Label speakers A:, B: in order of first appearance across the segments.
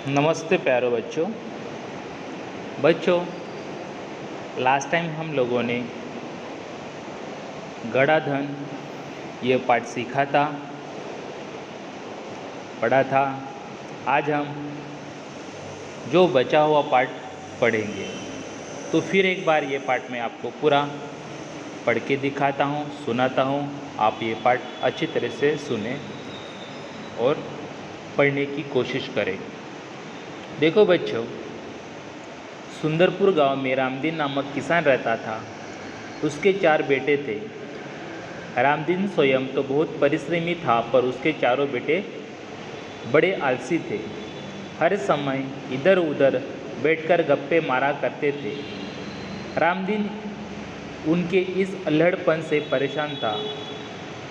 A: नमस्ते प्यारे बच्चों। बच्चों, लास्ट टाइम हम लोगों ने गड़ा धन ये पाठ सीखा था, पढ़ा था। आज हम जो बचा हुआ पाठ पढ़ेंगे। तो फिर एक बार ये पाठ मैं आपको पूरा पढ़ के दिखाता हूँ, सुनाता हूँ। आप ये पाठ अच्छी तरह से सुने और पढ़ने की कोशिश करें। देखो बच्चों, सुंदरपुर गांव में रामदीन नामक किसान रहता था। उसके 4 बेटे थे। रामदीन स्वयं तो बहुत परिश्रमी था, पर उसके चारों बेटे बड़े आलसी थे। हर समय इधर उधर बैठकर गप्पे मारा करते थे। रामदीन उनके इस अल्हड़पन से परेशान था।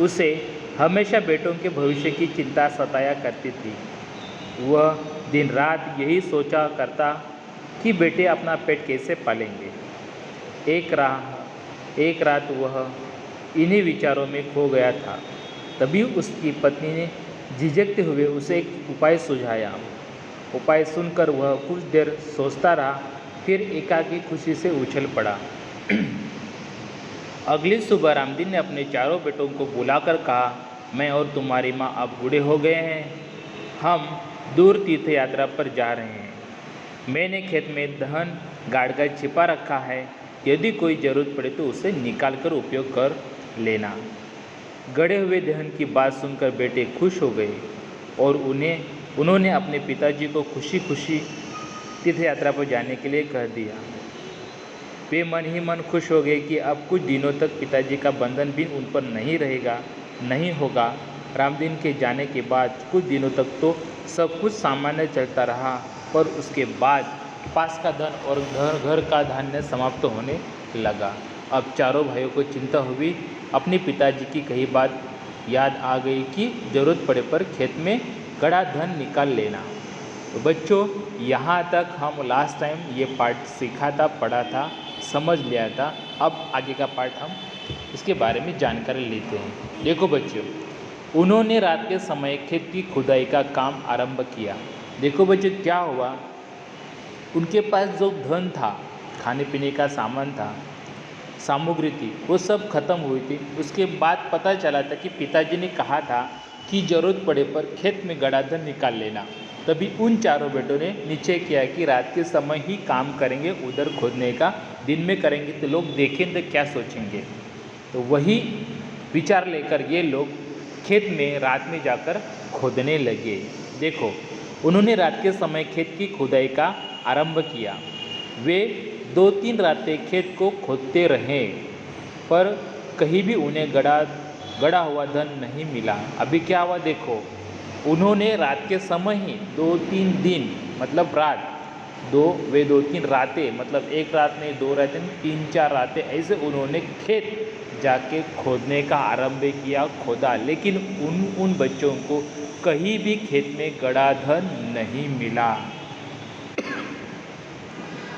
A: उसे हमेशा बेटों के भविष्य की चिंता सताया करती थी। वह दिन रात यही सोचा करता कि बेटे अपना पेट कैसे पालेंगे। एक रात वह इन्हीं विचारों में खो गया था। तभी उसकी पत्नी ने झिझकते हुए उसे एक उपाय सुझाया। उपाय सुनकर वह कुछ देर सोचता रहा, फिर एकाकी खुशी से उछल पड़ा। अगली सुबह रामदीन ने अपने चारों बेटों को बुलाकर कहा, मैं और तुम्हारी माँ अब बूढ़े हो गए हैं। हम दूर तीर्थ यात्रा पर जा रहे हैं। मैंने खेत में धन गाड़कर छिपा रखा है। यदि कोई ज़रूरत पड़े तो उसे निकाल कर उपयोग कर लेना। गड़े हुए धन की बात सुनकर बेटे खुश हो गए और उन्होंने अपने पिताजी को खुशी खुशी तीर्थ यात्रा पर जाने के लिए कह दिया। वे मन ही मन खुश हो गए कि अब कुछ दिनों तक पिताजी का बंधन भी उन पर नहीं होगा। रामदीन के जाने के बाद कुछ दिनों तक तो सब कुछ सामान्य चलता रहा, पर उसके बाद पास का धन और घर का धान्य समाप्त होने लगा। अब चारों भाइयों को चिंता हुई। अपने पिताजी की कही बात याद आ गई कि जरूरत पड़े पर खेत में गड़ा धन निकाल लेना। तो बच्चों, यहाँ तक हम लास्ट टाइम ये पाठ सीखा था, पढ़ा था, समझ लिया था। अब आगे का पाठ हम इसके बारे में जानकारी लेते हैं। देखो बच्चों, उन्होंने रात के समय खेत की खुदाई का काम आरंभ किया। देखो बच्चों, क्या हुआ, उनके पास जो धन था, खाने पीने का सामान था, सामग्री थी, वो सब खत्म हुई थी। उसके बाद पता चला था कि पिताजी ने कहा था कि ज़रूरत पड़े पर खेत में गड़ा धन निकाल लेना। तभी उन चारों बेटों ने निश्चय किया कि रात के समय ही काम करेंगे, उधर खोदने का। दिन में करेंगे तो लोग देखेंगे तो क्या सोचेंगे। तो वही विचार लेकर ये लोग खेत में रात में जाकर खोदने लगे। देखो, उन्होंने रात के समय खेत की खुदाई का आरंभ किया। वे 2-3 रातें खेत को खोदते रहे, पर कहीं भी उन्हें गड़ा हुआ धन नहीं मिला। अभी क्या हुआ देखो, उन्होंने रात के समय ही 2-3 दिन मतलब रात 2-3 रातें, मतलब एक रात नहीं, 2 रातें, 3-4 रातें ऐसे उन्होंने खेत जाके खोदने का आरंभ किया, खोदा। लेकिन उन बच्चों को कहीं भी खेत में गड़ा धन नहीं मिला।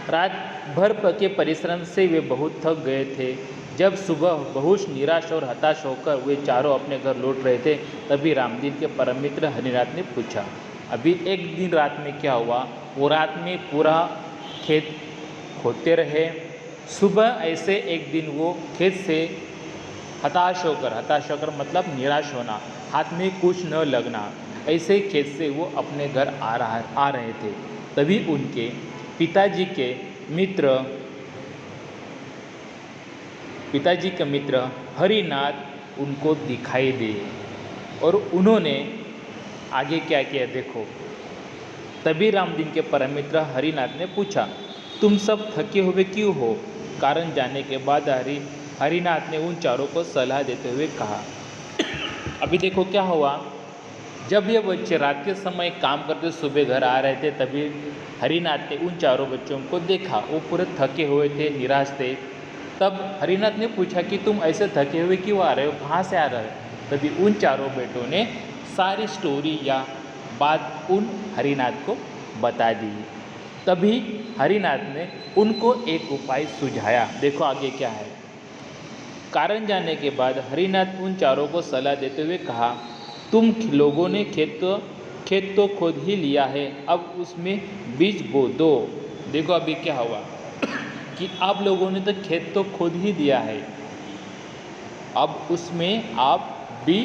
A: रात भर के परिश्रम से वे बहुत थक गए थे। जब सुबह बहुत निराश और हताश होकर वे चारों अपने घर लौट रहे थे, तभी रामदीन के परम मित्र हरिनाथ ने पूछा, अभी एक दिन रात में क्या हुआ। वो रात में पूरा खेत खोदते रहे। सुबह ऐसे एक दिन वो खेत से हताश होकर मतलब निराश होना, हाथ में कुछ न लगना, ऐसे खेत से वो अपने घर आ रहे थे। तभी उनके पिताजी के मित्र हरिनाथ उनको दिखाई दिए और उन्होंने आगे क्या किया देखो। तभी रामदीन के परम मित्र हरिनाथ ने पूछा, तुम सब थके हुए क्यों हो। कारण जानने के बाद हरिनाथ ने उन चारों को सलाह देते हुए कहा, अभी देखो क्या हुआ, जब ये बच्चे रात के समय काम करते सुबह घर आ रहे थे, तभी हरिनाथ ने उन चारों बच्चों को देखा। वो पूरे थके हुए थे, निराश थे। तब हरिनाथ ने पूछा कि तुम ऐसे थके हुए क्यों आ रहे हो, कहाँ से आ रहे हो। तभी उन चारों बेटों ने सारी स्टोरी या बात उन हरिनाथ को बता दी। तभी हरिनाथ ने उनको एक उपाय सुझाया। देखो आगे क्या है। कारण जानने के बाद हरिनाथ उन चारों को सलाह देते हुए कहा, तुम लोगों ने खेत खेत तो खोद ही लिया है, अब उसमें बीज बो दो। देखो अभी क्या हुआ कि आप लोगों ने तो खेत तो खोद ही दिया है, अब उसमें आप बी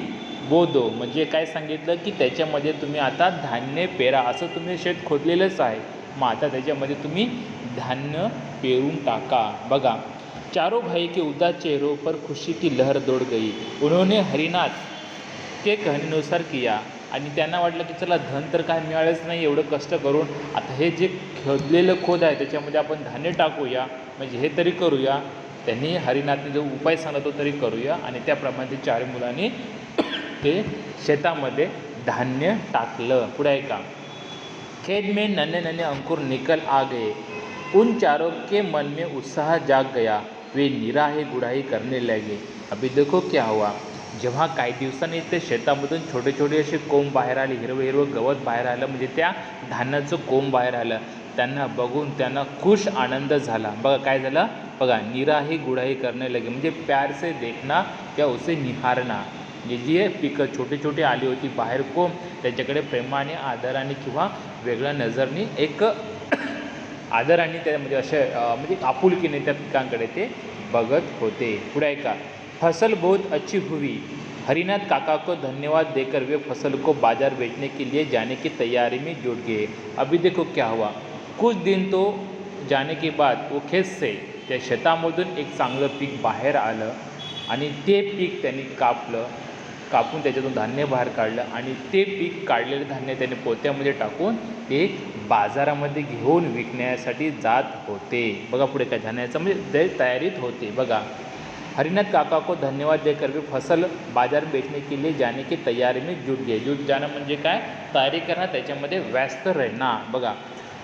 A: बो दो। म्हणजे काय सांगितलं की त्याच्यामध्ये तुम्ही आता धान्य पेरा, असं तुम्ही शेत खोदलेलंच आहे, मग आता त्याच्यामध्ये तुम्ही धान्य पेरून टाका। बघा, चारों भाई के उदास चेहरों पर खुशी की लहर दौड़ गई। उन्होंने हरिनाथ के कहण्यानुसार किया आणि त्यांना वाटलं की चला धन तर काय मिळालंच नाही एवढं कष्ट करून, आता हे जे खोदलेलं खोद आहे त्याच्यामध्ये आपण धान्य टाकूया, म्हणजे हे तरी करूया। त्यांनी हरिनाथने जो उपाय सांगितला तो तरी करूया, आणि त्याप्रमाणे ते चार मुलांनी ते शेतामध्ये धान्य टाकलं। पुढे ऐका, खेत में नन्हे नन्हे अंकुर निकल आ गए, उन चारों के मन में उत्साह जाग गया, वे निराही गुड़ाई करने लगे। अभी देखो क्या हुआ, जेव्हा काही दिवसांनी ते शेतामधून छोटे छोटे असे कोंब बाहेर आले, हिरवं हिरवं गवत बाहेर आलं, म्हणजे त्या धान्याचं कोंब बाहेर आलं, त्यांना बघून त्यांना खुश आनंद झाला। बघा काय झालं, बघा निराही गुड़ाई करने लगे, म्हणजे प्यार से देखना या उसे निहारना। जी पिकं छोटे छोटे आली होती बाहेर कोंब, त्याच्याकडे प्रेमाने आदराने किंवा वेगळ्या नजरनी एक आदराने त्यामध्ये असे म्हणजे आपुलकीने त्या पिकांकडे ते बघत होते। पुढे ऐका, फसल बहुत अच्छी हुई, हरिनाथ काका को धन्यवाद देकर वे फसल को बाजार बेचने के लिए जाने की तैयारी में जुट गए। अभी देखो क्या हुआ, कुछ दिन तो जाने के बाद वो खेत से त्या शेतामधून एक चांगलं पीक बाहेर आलं, आणि ते पीक त्यांनी कापून त्याच्यातून धान्य बाहेर काढलं, आणि ते पीक काढलेलं धान्य त्याने पोत्यामध्ये टाकून ते बाजारामध्ये घेऊन विकण्यासाठी जात होते। बघा पुढे काय धान्याचं म्हणजे तयारीत होते। बघा, हरिनाथ काका को धन्यवाद देकर वे फसल बाजार बेचने के लिए जाने की तैयारी में जुट गए। जुट जाना म्हणजे काय, तयारी करणं, त्याच्यामध्ये व्यस्त रहना। बघा,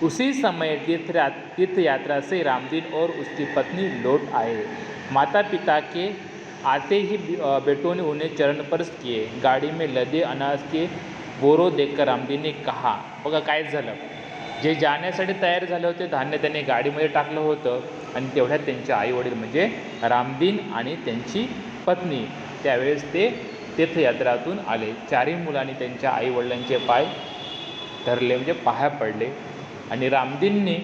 A: उसी समय तीर्थ यात्रा से रामदीन और उसकी पत्नी लौट आए। माता पिता के आते ही बेटों ने उन्हें चरण स्पर्श किए। गाड़ी में लदे अनाज के बोरों देखकर रामदीन ने कहा, बघा काय झालं, जे जाण्यासाठी तयार झाले होते धान्य त्यांनी गाडीमध्ये टाकलं होतं, आणि तेवढ्यात त्यांचे आई वडील म्हणजे रामदीन आणि त्यांची पत्नी त्यावेळेस ते तीर्थयात्रातून आले। चारही मुलांनी त्यांच्या आई वडिलांचे पाय धरले, म्हणजे पाया पडले, आणि रामदीनने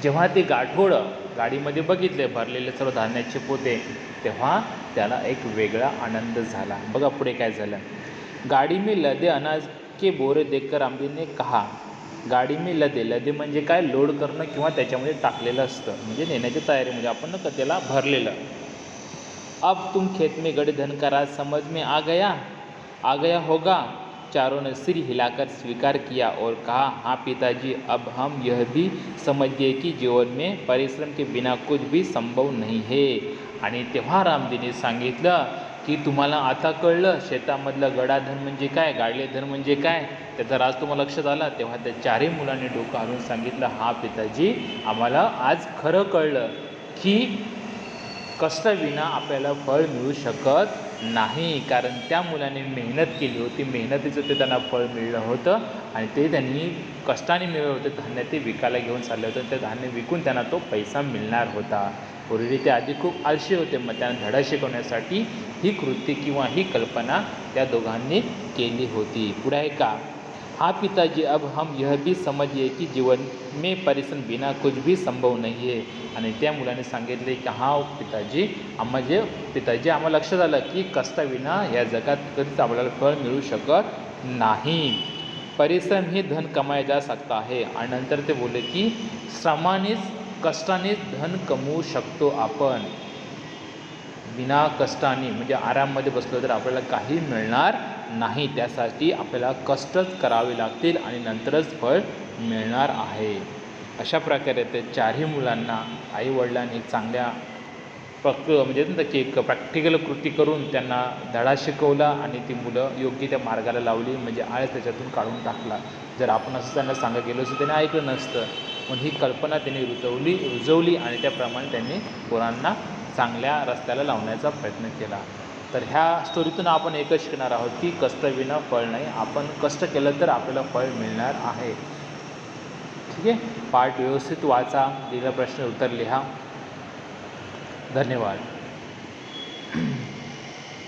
A: जेव्हा ते गाठोडं गाडीमध्ये बघितले भरलेले सर्व धान्याचे पोते, तेव्हा त्याला एक वेगळा आनंद झाला। बघा पुढे काय झालं, गाडी में लदे अनाज के बोरे देखकर रामदीन ने कहा, गाडी में लदे म्हणजे काय, लोड करणं किंवा त्याच्यामध्ये टाकलेलं असतं, म्हणजे नेण्याची तयारी, म्हणजे आपण न त्याला भरलेलं। अब तुम खेत में गड़े धन का राज समझ में आ गया होगा। चारों ने सिर हिलाकर स्वीकार किया और कहा, हाँ पिताजी, अब हम यह भी समझ गए कि जीवन में परिश्रम के बिना कुछ भी संभव नहीं है। आणि तेव्हा रामदीने सांगितलं की तुम्हाला आता कळलं शेतामधलं गडाधन म्हणजे काय, गाडले धन म्हणजे काय, त्याचा राज तुम्हाला लक्षात आला। तेव्हा त्या चारही मुलांनी डोकं हलवून सांगितलं, हा पिताजी, आम्हाला आज खरं कळलं की कष्टाविना आपल्याला फळ मिळू शकत नाही, कारण त्या मुलाने मेहनत केली होती, मेहनतीचं ते त्यांना फळ मिळलं होतं, आणि ते त्यांनी कष्टाने मिळवलं होते धान्य, ते विकायला घेऊन चालले होते, ते धान्य विकून त्यांना तो पैसा मिळणार होता। पूर्वी ते आधी खूप आळशी होते, मग त्यांना धडा शिकवण्यासाठी ही कृती किंवा ही कल्पना त्या दोघांनी केली होती। पुढे आहे का, हाँ पिताजी, अब हम यह भी समझिए कि जीवन में परिश्रम बिना कुछ भी संभव नहीं है। आणि त्या मुलाने सांगितले की हाँ पिताजी, आम्हाला लक्षात आलं की कष्टाविना या जगात कधीच आपल्याला फळ मिळू शकत नाही, परिश्रम ही धन कमाया जा सकता है। आणि नंतर ते बोलले की श्रमानेच कष्टानेच धन कमवू शकतो आपण, बिना कष्टाने म्हणजे आराममध्ये बसलो तर आपल्याला काही मिळणार नाही, त्यासाठी आपल्याला कष्टच करावे लागतील आणि नंतरच फळ मिळणार आहे। अशा प्रकारे ते चारही मुलांना आईवडिलांनी चांगल्या म्हणजे की एक प्रॅक्टिकल कृती करून त्यांना धडा शिकवला, आणि ती मुलं योग्य त्या मार्गाला लावली, म्हणजे आळस त्याच्यातून काढून टाकला। जर आपण असं त्यांना सांगा गेलो असं त्यांनी ऐकलं नसतं, पण ही कल्पना त्यांनी रुजवली आणि त्याप्रमाणे त्यांनी पोरांना चांगल्या रस्त्याला लावण्याचा प्रयत्न केला। तर ह्या स्टोरीतून आपण एकच शिकणार आहोत की कष्टाविना फळ नाही, आपण कष्ट केलं तर आपल्याला फळ मिळणार आहे। ठीक आहे, पाठ व्यवस्थित वाचा, दिलेला प्रश्न उत्तर लिहा। धन्यवाद।